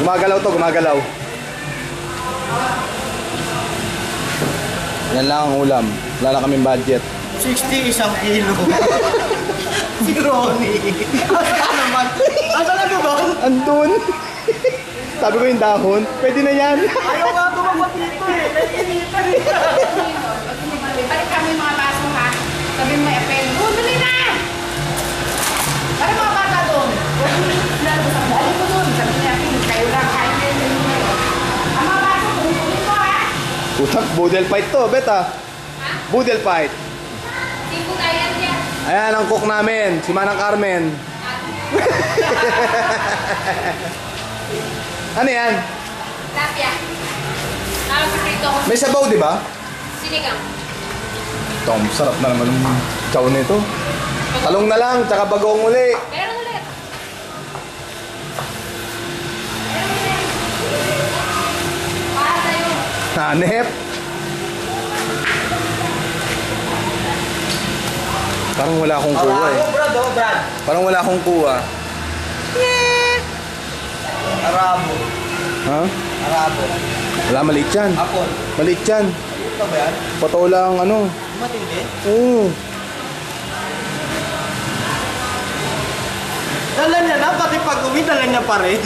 Gumagalaw to, gumagalaw. Yan lang ang ulam. Wala na kaming budget. 60 isang kilo. Si Ronnie. Asa naman? Asa na doon? Andun. Sabi ko yung dahon. Pwede na yan. Ayaw nga tumabot dito eh. Nainitan eh. Balik kami mga baso ha. Sabi mo may apel. Dali na! Para mga bata doon. Balik ko doon. Sabi niya, kayo lang kain na yun. Ang mga baso, tumutuloy ko ha. Putak, boodle fight to, bet ah. Ha? Boodle fight. Hindi ko kaya niya. Ayan ang cook namin, si Manang Carmen. Ano yan? Tapia. Nakapakrito ko. May sabaw, di ba? Sinigang. Tom, sarap na naman yung chow nito. Talong na lang, tsaka bagong uli. Meron ulit. Para sa'yo. Hanep. Parang wala akong kuha eh. Brad, oh Brad. Parang wala akong kuha. Arabo. Ha? Arabo. Wala, maliit yan. Apple. Maliit yan. Ito ba yan? Pato lang ano. Matindi. Oo. Dala niya na, pati pag uwi, dala niya pa rin.